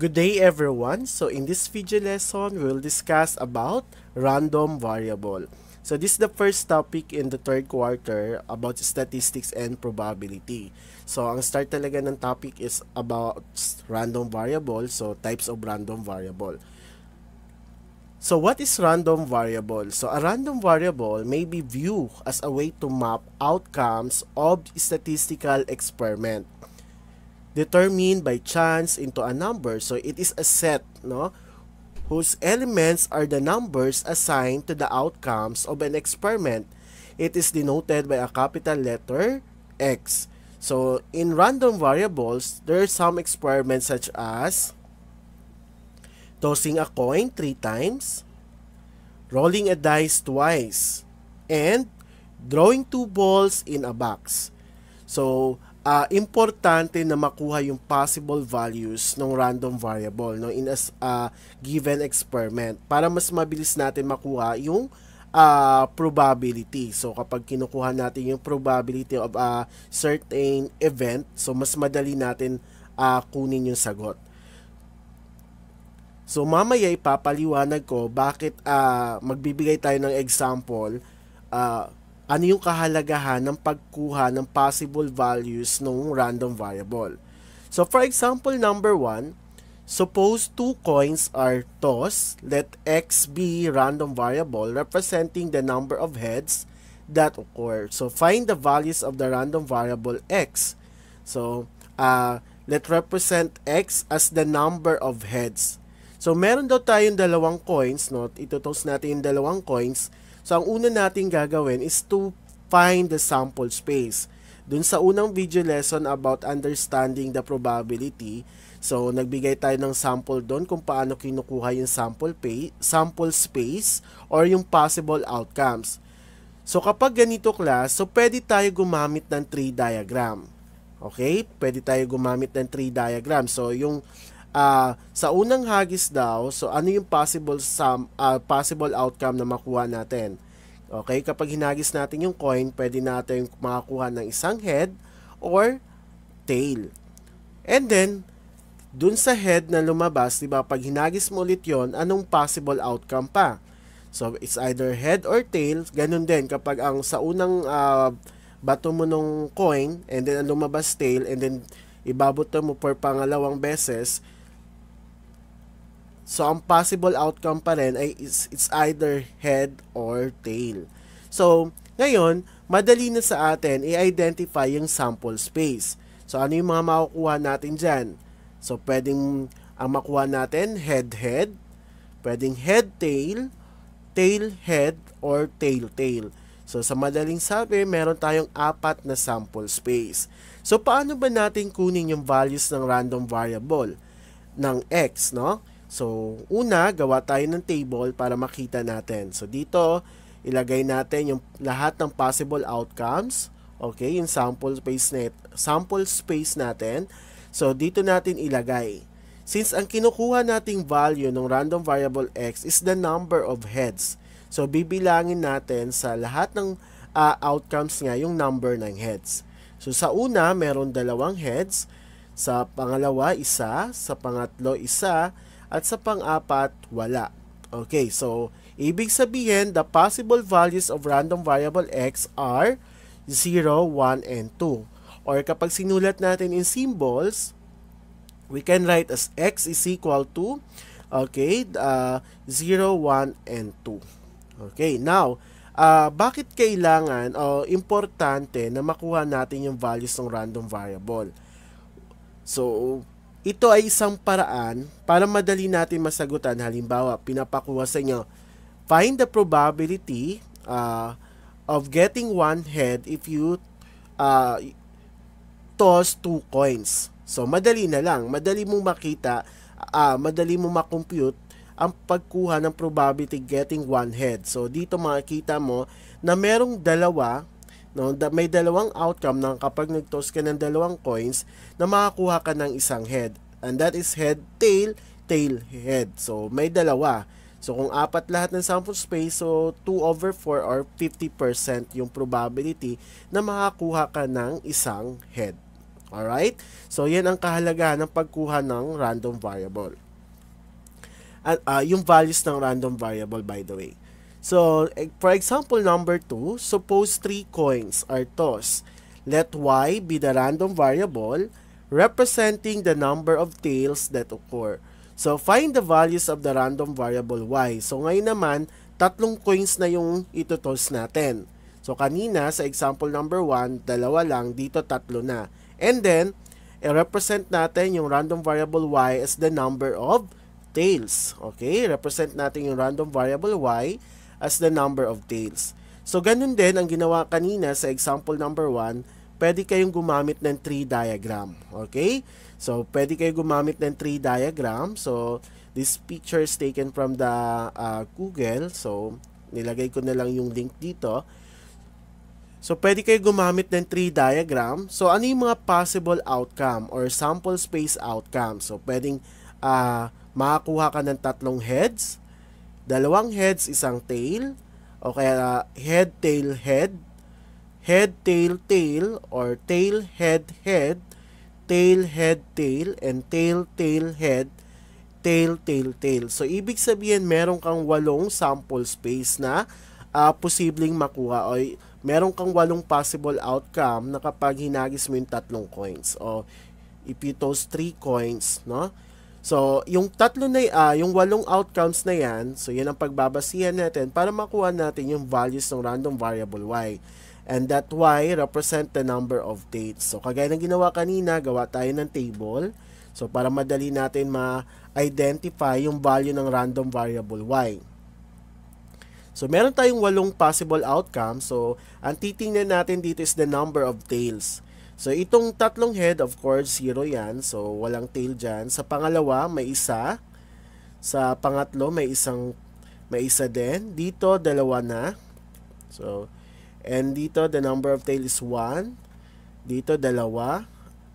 Good day everyone. So in this video lesson, we'll discuss about random variable. So this is the first topic in the third quarter about statistics and probability. So ang start talaga ng topic is about random variable, so types of random variable. So what is random variable? So a random variable may be viewed as a way to map outcomes of statistical experiment determined by chance into a number. So it is a set, no, whose elements are the numbers assigned to the outcomes of an experiment. It is denoted by a capital letter X. So in random variables, there are some experiments such as tossing a coin 3 times, rolling a dice twice, and drawing 2 balls in a box. So importante na makuha yung possible values ng random variable, no, in a given experiment para mas mabilis natin makuha yung probability. So kapag kinukuha natin yung probability of a certain event, so mas madali natin kunin yung sagot. So mamaya ipapaliwanag ko bakit magbibigay tayo ng example ano yung kahalagahan ng pagkuha ng possible values ng random variable. So for example, number 1, suppose 2 coins are tossed. Let X be random variable representing the number of heads that occur. So find the values of the random variable X. So let represent X as the number of heads. So meron daw tayong dalawang coins, no? Ito-toss natin yung dalawang coins. So, ang una natin gagawin is to find the sample space. Dun sa unang video lesson about understanding the probability, so, nagbigay tayo ng sample doon kung paano kinukuha yung sample space or yung possible outcomes. So, kapag ganito class, so pwede tayo gumamit ng tree diagram. Okay? Pwede tayo gumamit ng tree diagram. So, yung sa unang hagis daw, so ano yung possible outcome na makuha natin? Okay, kapag hinagis natin yung coin, pwede natin makakuha ng isang head or tail. And then, dun sa head na lumabas, diba, pag hinagis mo ulit yon, anong possible outcome pa? So, it's either head or tail. Ganun din, kapag ang sa unang bato mo nung coin, and then ang lumabas tail, and then ibabuto mo per pangalawang beses, so, ang possible outcome pa rin ay it's either head or tail. So, ngayon, madali na sa atin i-identify yung sample space. So, ano yung mga makukuha natin dyan? So, pwedeng ang makuha natin head-head, pwedeng head-tail, tail-head, or tail-tail. So, sa madaling sabi, meron tayong 4 na sample space. So, paano ba natin kunin yung values ng random variable ng X, no? So, una, gawa tayo ng table para makita natin. So, dito, ilagay natin yung lahat ng possible outcomes. Okay, yung sample space natin. So, dito natin ilagay. Since ang kinukuha nating value ng random variable X is the number of heads. So, bibilangin natin sa lahat ng outcomes nga yung number ng heads. So, sa una, meron 2 heads. Sa pangalawa, 1. Sa pangatlo, 1. At sa pang-4, wala. Okay, so, ibig sabihin, the possible values of random variable X are 0, 1, and 2. Or kapag sinulat natin in symbols, we can write as X is equal to, okay, 0, 1, and 2. Okay, now, bakit kailangan o importante na makuha natin yung values ng random variable? So, ito ay isang paraan para madali natin masagutan. Halimbawa, pinapakuha sa inyo, find the probability of getting 1 head if you toss 2 coins. So, madali na lang. Madali mong makita, madali mong makompute ang pagkuha ng probability getting 1 head. So, dito makikita mo na merong dalawa, no, may dalawang outcome ng kapag nag-toss ka ng 2 coins na makakuha ka ng isang head. And that is head, tail, tail, head. So, may dalawa. So, kung 4 lahat ng sample space, so 2/4 or 50% yung probability na makakuha ka ng isang head. Alright? So, yan ang kahalagahan ng pagkuha ng random variable. Yung values ng random variable, by the way. So, for example, number 2, suppose 3 coins are tossed. Let y be the random variable representing the number of tails that occur. So, find the values of the random variable y. So, ngayon naman, 3 coins na yung itutoss natin. So, kanina, sa example number 1, 2 lang, dito 3 na. And then, i-represent natin yung random variable y as the number of tails. Okay? Represent natin yung random variable y as the number of tails. So, ganun din ang ginawa kanina sa example number 1, pwede kayong gumamit ng tree diagram. Okay? So, pwede kayong gumamit ng tree diagram. So, this picture is taken from the Google. So, nilagay ko na lang yung link dito. So, pwede kayo gumamit ng tree diagram. So, ano yung mga possible outcome or sample space outcome? So, pwedeng makakuha ka ng 3 heads, 2 heads, 1 tail, o kaya head, tail, head, head, tail, tail, or tail, head, head, tail, head, tail, and tail, tail, head, tail, tail, tail. So, ibig sabihin, meron kang 8 sample space na posibleng makuha o meron kang 8 possible outcome na kapag hinagis mo yung 3 coins o if you toss 3 coins, no? So, yung 8 outcomes na yan, so yan ang pagbabasihan natin para makuha natin yung values ng random variable y. And that y represent the number of tails. So, kagaya ng ginawa kanina, gawa tayo ng table. So, para madali natin ma-identify yung value ng random variable y. So, meron tayong 8 possible outcomes. So, ang titingnan natin dito is the number of tails. So, itong 3 head, of course, 0 yan. So, walang tail dyan. Sa pangalawa, may 1. Sa pangatlo, may isa din. Dito, 2 na. So, and dito, the number of tail is 1. Dito, 2.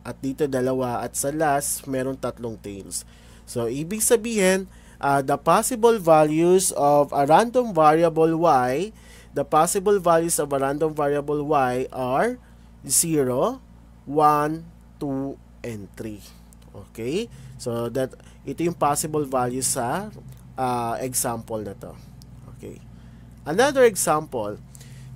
At dito, 2. At sa last, meron 3 tails. So, ibig sabihin, the possible values of a random variable y, are 0, 1, 2, and 3. Okay? So, ito yung possible values sa example na to. Okay. Another example,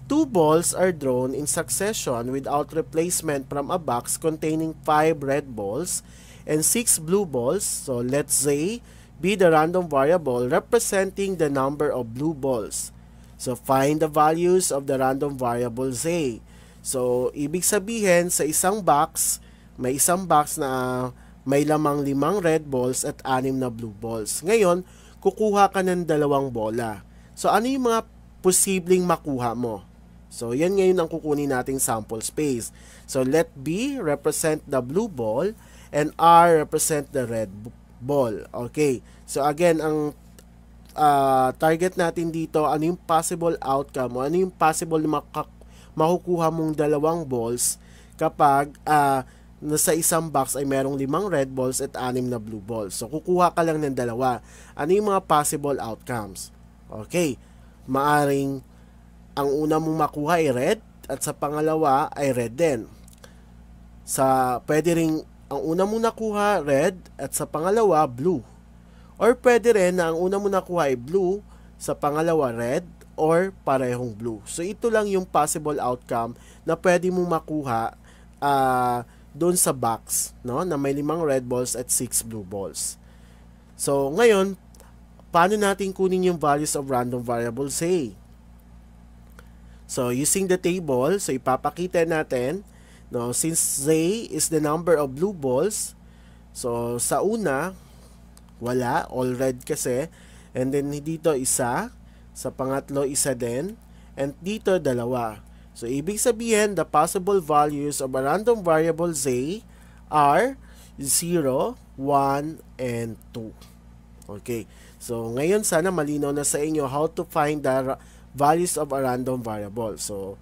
2 balls are drawn in succession without replacement from a box containing 5 red balls and 6 blue balls. So, let's say, be the random variable representing the number of blue balls. So, find the values of the random variable z. So, ibig sabihin, sa isang box, may isang box na may lamang 5 red balls at 6 na blue balls. Ngayon, kukuha ka ng 2 bola. So, ano yung mga posibleng makuha mo? So, yan ngayon ang kukunin nating sample space. So, let B represent the blue ball and R represent the red ball. Okay. So, again, ang target natin dito, ano yung possible outcome o ano yung possible na makukuha mong 2 balls kapag nasa isang box ay merong 5 red balls at 6 na blue balls. So, kukuha ka lang ng 2. Ano yung mga possible outcomes? Okay. Maaring ang una mong makuha ay red at sa pangalawa ay red din. Pwede ring ang una mong nakuha red at sa pangalawa blue. Or pwede rin na ang una mong nakuha ay blue, sa pangalawa red, or parehong blue. So, ito lang yung possible outcome na pwede mong makuha doon sa box, no? Na may 5 red balls at 6 blue balls. So, ngayon, paano natin kunin yung values of random variable z? So, using the table, so ipapakita natin, no, since z is the number of blue balls, so sa una, wala, all red kasi, and then dito 1, sa pangatlo 1 din, and dito 2. So, ibig sabihin, the possible values of a random variable z are 0, 1, and 2. Okay. So, ngayon sana malinaw na sa inyo how to find the values of a random variable. So,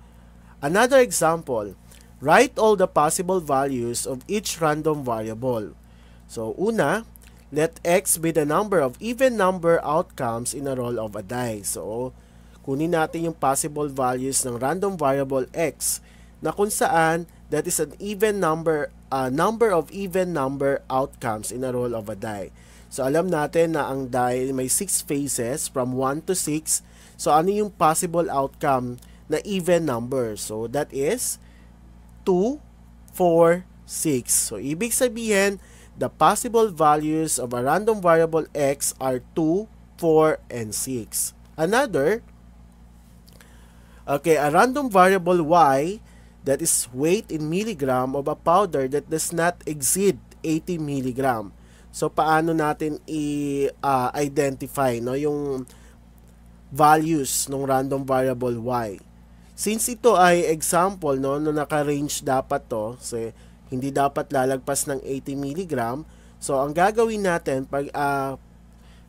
another example, write all the possible values of each random variable. So, una, let x be the number of even number outcomes in a roll of a die. So, kunin natin yung possible values ng random variable x na kung saan that is an even number of even number outcomes in a roll of a die. So alam natin na ang die may 6 faces from 1 to 6. So ano yung possible outcome na even number? So that is 2, 4, 6. So ibig sabihin, the possible values of a random variable x are 2, 4, and 6. Another, okay, a random variable y that is weight in milligram of a powder that does not exceed 80 milligram. So paano natin i-identify no yung values ng random variable y? Since ito ay example no naka-range dapat to, so hindi dapat lalagpas ng 80 milligram. So ang gagawin natin pag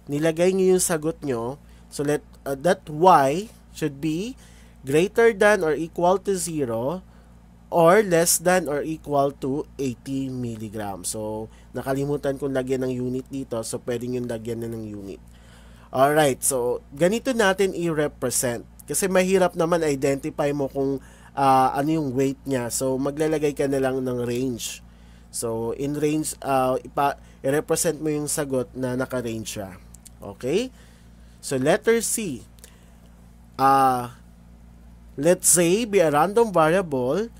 nilagay niyo yung sagot nyo, so that y should be greater than or equal to 0 or less than or equal to 80 milligram. So, nakalimutan kong lagyan ng unit dito. So, pwedeng yung lagyan na ng unit. Alright, so, ganito natin i-represent. Kasi mahirap naman identify mo kung ano yung weight niya. So, maglalagay ka na lang ng range. So, in range, i-represent mo yung sagot na naka-range siya. Okay? So, letter C. Let's say, be a random variable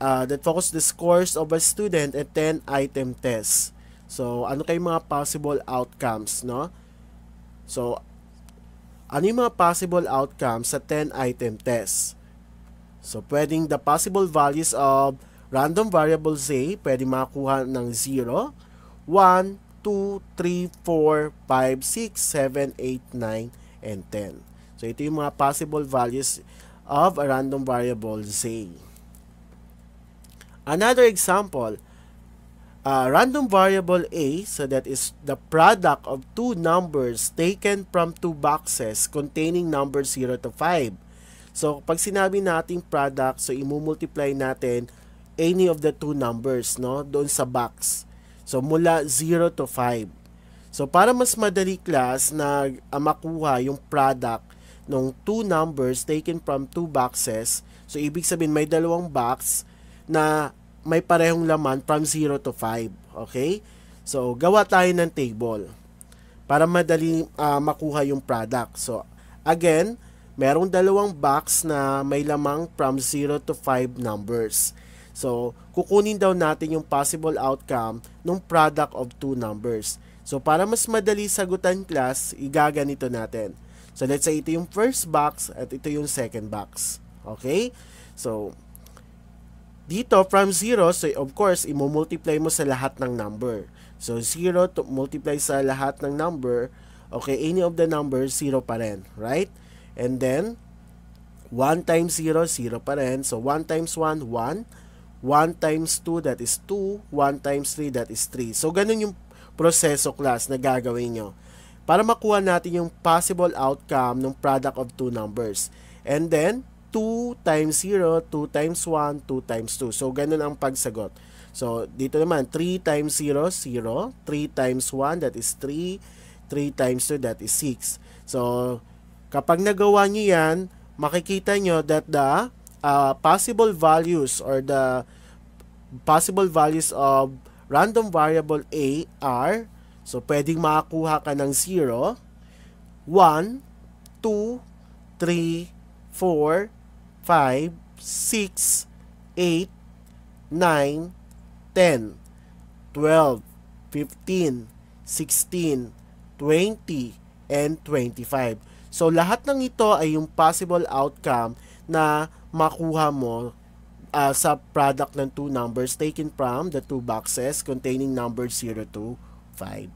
that focus the scores of a student at 10-item test. So, ano kayong mga possible outcomes, no? So, ano yung mga possible outcomes sa 10-item test? So, pwedeng the possible values of random variable A, pwedeng makakuha ng 0, 1, 2, 3, 4, 5, 6, 7, 8, 9, and 10. So, ito yung mga possible values of a random variable A. Another example, random variable A, so that is the product of two numbers taken from two boxes containing numbers 0 to 5. So, pag sinabi nating product, so imumultiply natin any of the two numbers, no, doon sa box. So, mula 0 to 5. So, para mas madali class na makuha yung product ng two numbers taken from two boxes, so ibig sabihin may dalawang box na may parehong laman from 0 to 5. Okay? So, gawa tayo ng table para madali makuha yung product. So, again, merong dalawang box na may lamang from 0 to 5 numbers. So, kukunin daw natin yung possible outcome ng product of two numbers. So, para mas madali sagutan class, igaganito natin. So, let's say ito yung first box at ito yung second box. Okay? So, dito, from 0, so of course, imumultiply mo sa lahat ng number. So, 0 to multiply sa lahat ng number, okay, any of the numbers, 0 pa rin, right? And then, 1 times 0, 0 pa rin. So, 1 times 1, 1. 1 times 2, that is 2. 1 times 3, that is 3. So, ganun yung proseso class na gagawin nyo para makuha natin yung possible outcome ng product of two numbers. And then, 2 times 0, 2 times 1, 2 times 2. So, ganun ang pagsagot. So, dito naman, 3 times 0, 0. 3 times 1, that is 3. 3 times 2, that is 6. So, kapag nagawa nyo yan, makikita nyo that the possible values or the possible values of random variable A are, so, pwedeng makakuha ka ng 0, 1, 2, 3, 4, 5, 6, 8, 9, 10, 12, 15, 16, 20, and 25. So, lahat ng ito ay yung possible outcome na makuha mo sa product ng two numbers taken from the two boxes containing numbers 0 to 5.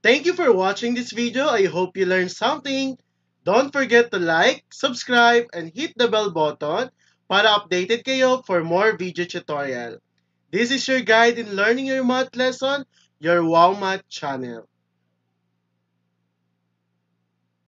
Thank you for watching this video. I hope you learned something. Don't forget to like, subscribe, and hit the bell button para updated kayo for more video tutorial. This is your guide in learning your math lesson, your Wow Math channel.